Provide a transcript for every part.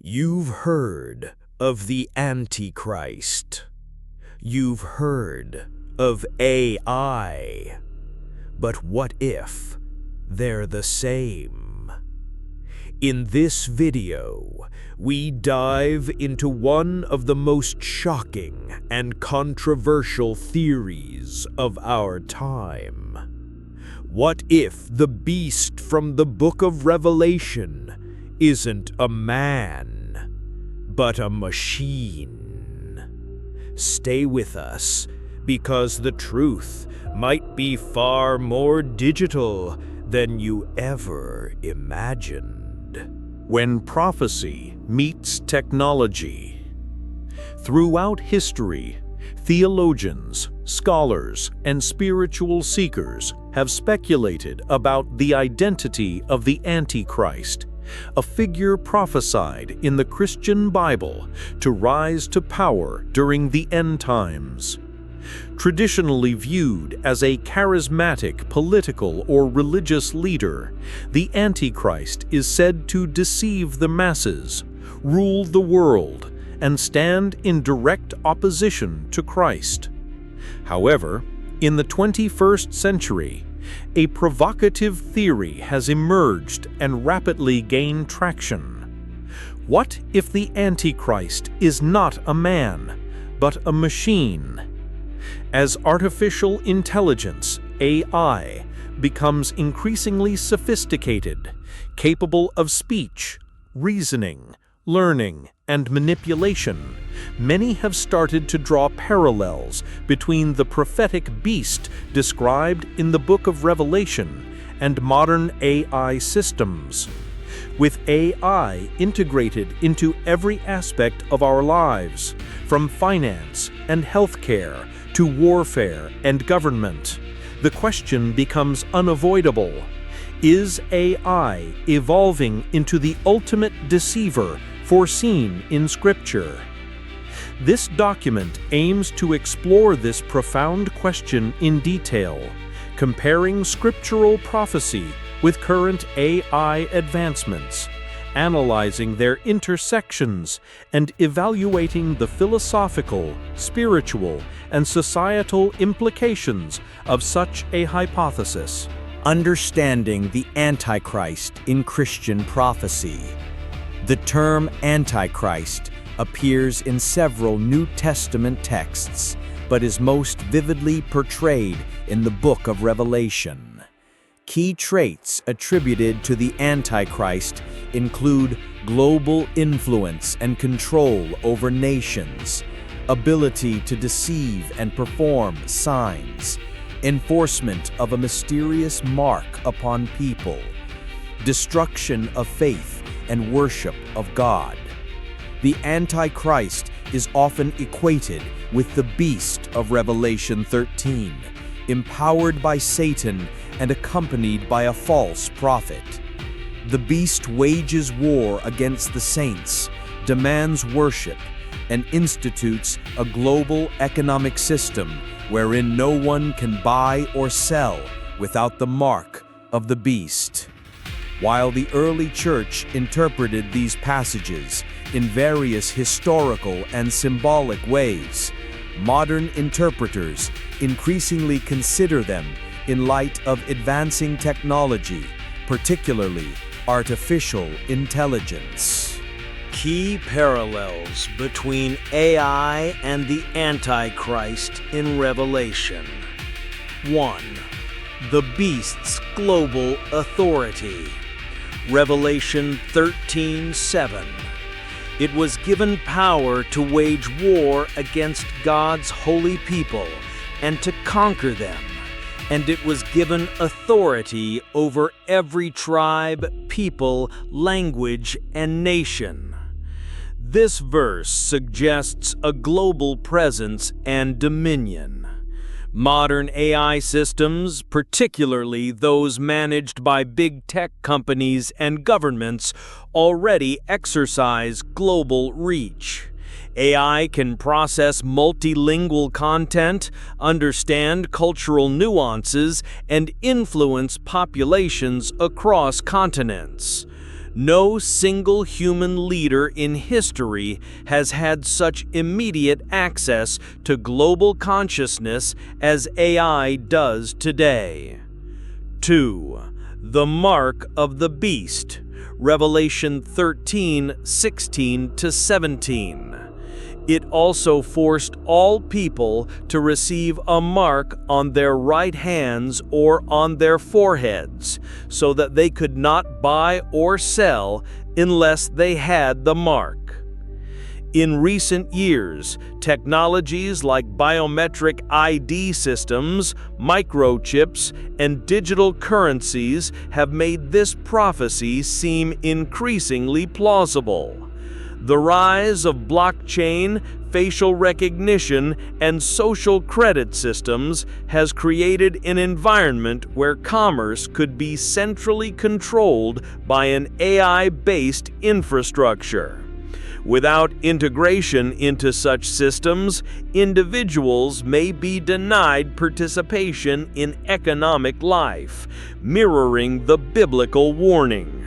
You've heard of the Antichrist. You've heard of AI. But what if they're the same? In this video, we dive into one of the most shocking and controversial theories of our time. What if the beast from the book of Revelation isn't a man, but a machine? Stay with us, because the truth might be far more digital than you ever imagined. When prophecy meets technology. Throughout history, theologians, scholars, and spiritual seekers have speculated about the identity of the Antichrist, a figure prophesied in the Christian Bible to rise to power during the end times. Traditionally viewed as a charismatic political or religious leader, the Antichrist is said to deceive the masses, rule the world, and stand in direct opposition to Christ. However, in the 21st century, a provocative theory has emerged and rapidly gained traction. What if the Antichrist is not a man, but a machine? As artificial intelligence, AI, becomes increasingly sophisticated, capable of speech, reasoning, learning, and manipulation, many have started to draw parallels between the prophetic beast described in the book of Revelation and modern AI systems. With AI integrated into every aspect of our lives, from finance and healthcare to warfare and government, the question becomes unavoidable. Is AI evolving into the ultimate deceiver foreseen in Scripture? This document aims to explore this profound question in detail, comparing scriptural prophecy with current AI advancements, analyzing their intersections, and evaluating the philosophical, spiritual, and societal implications of such a hypothesis. Understanding the Antichrist in Christian prophecy. The term Antichrist appears in several New Testament texts, but is most vividly portrayed in the book of Revelation. Key traits attributed to the Antichrist include global influence and control over nations, ability to deceive and perform signs, enforcement of a mysterious mark upon people, destruction of faith and worship of God. The Antichrist is often equated with the beast of Revelation 13, empowered by Satan and accompanied by a false prophet. The beast wages war against the saints, demands worship, and institutes a global economic system wherein no one can buy or sell without the mark of the beast. While the early church interpreted these passages in various historical and symbolic ways, modern interpreters increasingly consider them in light of advancing technology, particularly artificial intelligence. Key parallels between AI and the Antichrist in Revelation. 1. The beast's global authority. Revelation 13:7. It was given power to wage war against God's holy people and to conquer them, and it was given authority over every tribe, people, language, and nation. This verse suggests a global presence and dominion. Modern AI systems, particularly those managed by big tech companies and governments, already exercise global reach. AI can process multilingual content, understand cultural nuances, and influence populations across continents. No single human leader in history has had such immediate access to global consciousness as AI does today. 2. The Mark of the Beast, Revelation 13:16-17. It also forced all people to receive a mark on their right hands or on their foreheads, so that they could not buy or sell unless they had the mark. In recent years, technologies like biometric ID systems, microchips, and digital currencies have made this prophecy seem increasingly plausible. The rise of blockchain, facial recognition, and social credit systems has created an environment where commerce could be centrally controlled by an AI-based infrastructure. Without integration into such systems, individuals may be denied participation in economic life, mirroring the biblical warning.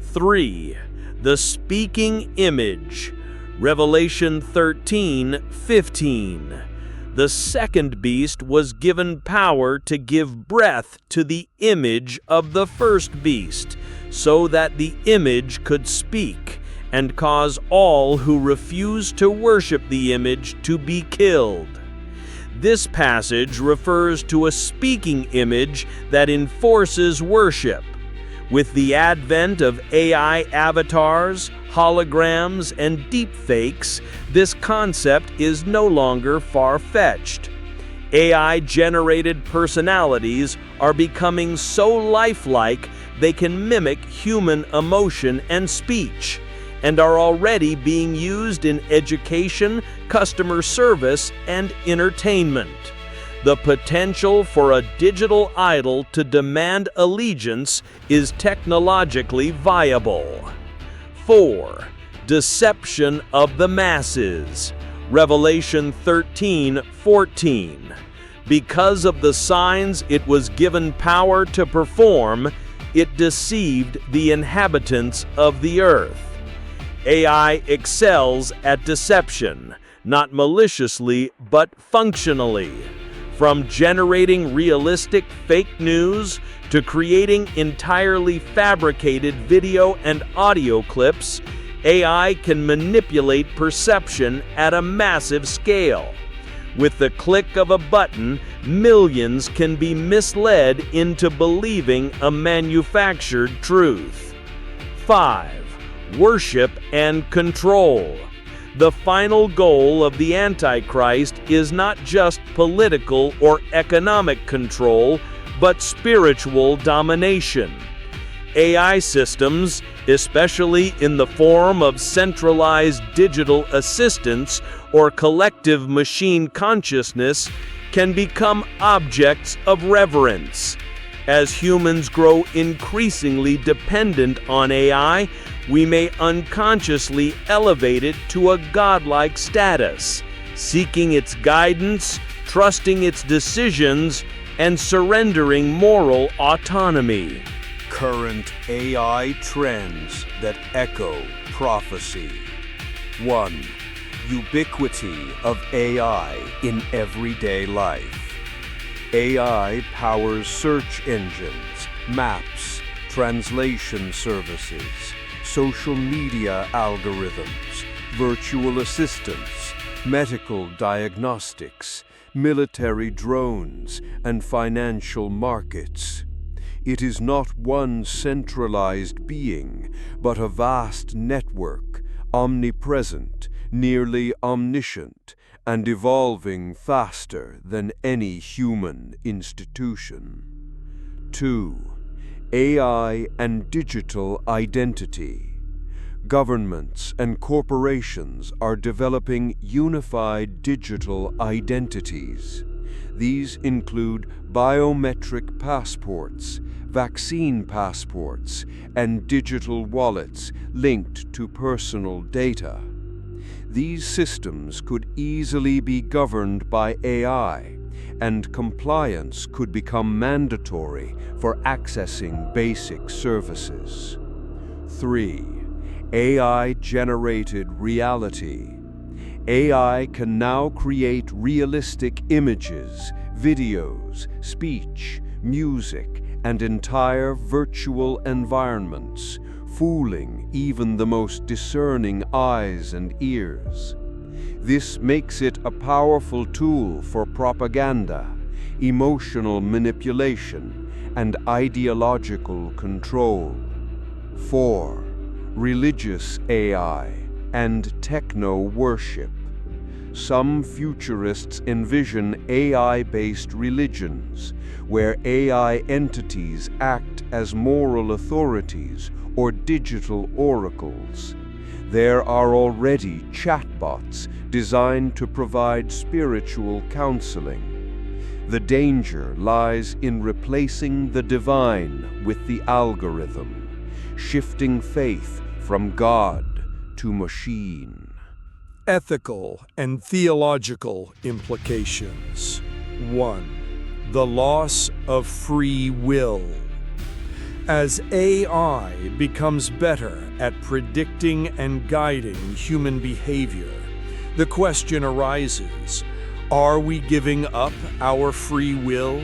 3. The Speaking Image, Revelation 13:15. The second beast was given power to give breath to the image of the first beast, so that the image could speak, and cause all who refuse to worship the image to be killed. This passage refers to a speaking image that enforces worship. With the advent of AI avatars, holograms, and deepfakes, this concept is no longer far-fetched. AI-generated personalities are becoming so lifelike they can mimic human emotion and speech, and are already being used in education, customer service, and entertainment. The potential for a digital idol to demand allegiance is technologically viable. 4. Deception of the masses, Revelation 13:14. Because of the signs it was given power to perform, it deceived the inhabitants of the earth. AI excels at deception, not maliciously but functionally. From generating realistic fake news to creating entirely fabricated video and audio clips, AI can manipulate perception at a massive scale. With the click of a button, millions can be misled into believing a manufactured truth. 5. Worship and control. The final goal of the Antichrist is not just political or economic control, but spiritual domination. AI systems, especially in the form of centralized digital assistants or collective machine consciousness, can become objects of reverence. As humans grow increasingly dependent on AI, we may unconsciously elevate it to a godlike status, seeking its guidance, trusting its decisions, and surrendering moral autonomy. Current AI trends that echo prophecy. 1. Ubiquity of AI in everyday life. AI powers search engines, maps, translation services, social media algorithms, virtual assistants, medical diagnostics, military drones, and financial markets. It is not one centralized being, but a vast network, omnipresent, nearly omniscient, and evolving faster than any human institution. 2. AI and digital identity. Governments and corporations are developing unified digital identities. These include biometric passports, vaccine passports, and digital wallets linked to personal data. These systems could easily be governed by AI, and compliance could become mandatory for accessing basic services. 3. AI-generated reality. AI can now create realistic images, videos, speech, music, and entire virtual environments, fooling even the most discerning eyes and ears. This makes it a powerful tool for propaganda, emotional manipulation, and ideological control. 4. Religious AI and techno-worship. Some futurists envision AI-based religions, where AI entities act as moral authorities or digital oracles. There are already chatbots designed to provide spiritual counseling. The danger lies in replacing the divine with the algorithm, shifting faith from God to machine. Ethical and theological implications. 1. The loss of free will. As AI becomes better at predicting and guiding human behavior, the question arises, are we giving up our free will?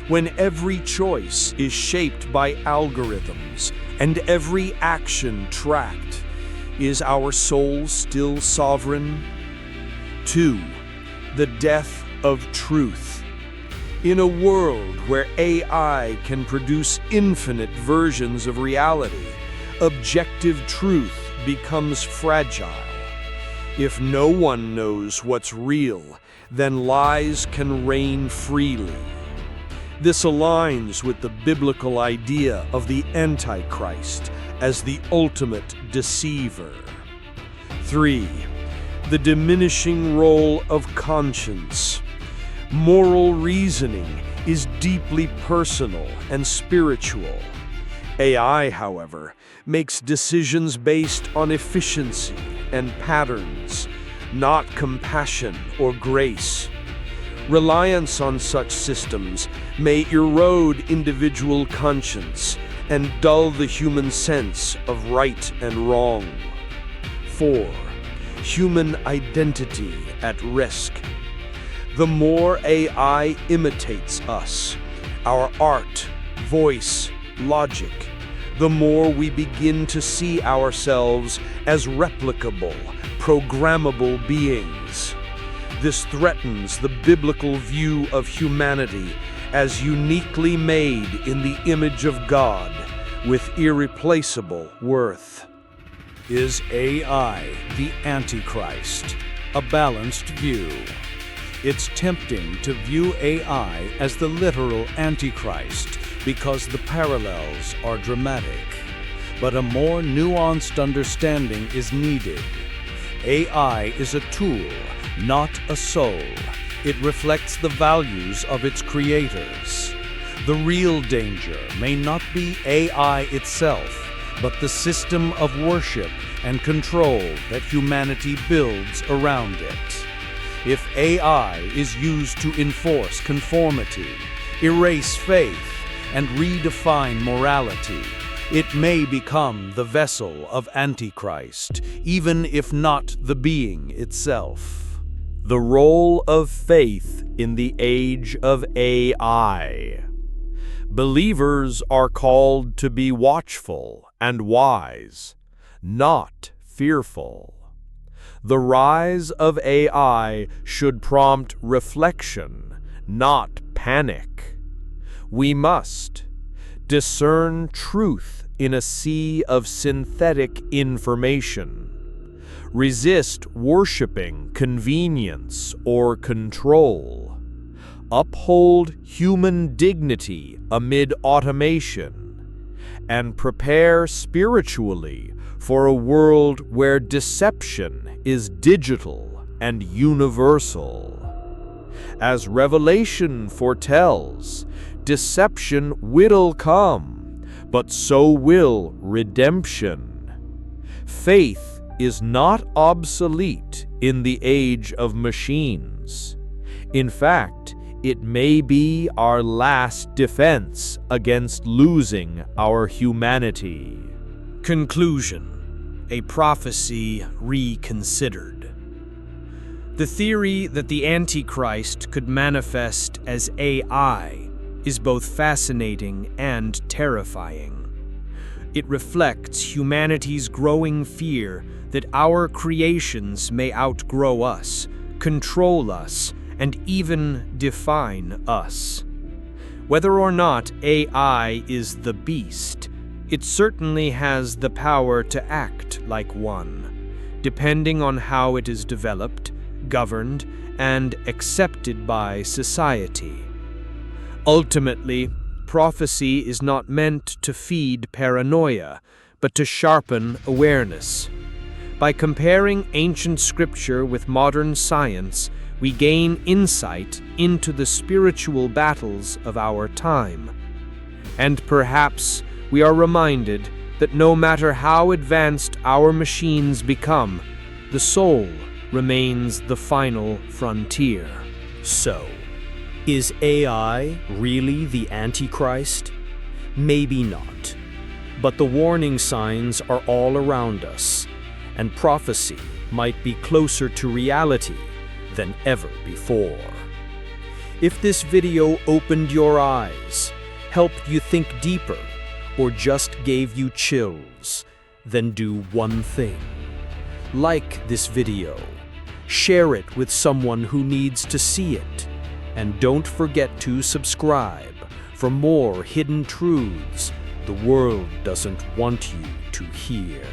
When every choice is shaped by algorithms and every action tracked, is our soul still sovereign? 2. The death of truth. In a world where AI can produce infinite versions of reality, objective truth becomes fragile. If no one knows what's real, then lies can reign freely. This aligns with the biblical idea of the Antichrist as the ultimate deceiver. 3. The diminishing role of conscience. Moral reasoning is deeply personal and spiritual. AI, however, makes decisions based on efficiency and patterns, not compassion or grace. Reliance on such systems may erode individual conscience and dull the human sense of right and wrong. 4. Human identity at risk. The more AI imitates us, our art, voice, logic, the more we begin to see ourselves as replicable, programmable beings. This threatens the biblical view of humanity as uniquely made in the image of God, with irreplaceable worth. Is AI the Antichrist? A balanced view. It's tempting to view AI as the literal Antichrist because the parallels are dramatic. But a more nuanced understanding is needed. AI is a tool, not a soul. It reflects the values of its creators. The real danger may not be AI itself, but the system of worship and control that humanity builds around it. If AI is used to enforce conformity, erase faith, and redefine morality, it may become the vessel of Antichrist, even if not the being itself. The role of faith in the age of AI. Believers are called to be watchful and wise, not fearful. The rise of AI should prompt reflection, not panic. We must discern truth in a sea of synthetic information. Resist worshiping convenience or control. Uphold human dignity amid automation. And prepare spiritually for a world where deception is digital and universal. As Revelation foretells, deception will come, but so will redemption. Faith is not obsolete in the age of machines. In fact, it may be our last defense against losing our humanity. Conclusion: a prophecy reconsidered. The theory that the Antichrist could manifest as AI is both fascinating and terrifying. It reflects humanity's growing fear that our creations may outgrow us, control us, and even define us. Whether or not AI is the beast, it certainly has the power to act like one, depending on how it is developed, governed, and accepted by society. Ultimately, prophecy is not meant to feed paranoia, but to sharpen awareness. By comparing ancient scripture with modern science, we gain insight into the spiritual battles of our time. And perhaps we are reminded that no matter how advanced our machines become, the soul remains the final frontier. So, is AI really the Antichrist? Maybe not. But the warning signs are all around us, and prophecy might be closer to reality than ever before. If this video opened your eyes, helped you think deeper, or just gave you chills, then do one thing. Like this video, share it with someone who needs to see it, and don't forget to subscribe for more hidden truths the world doesn't want you to hear.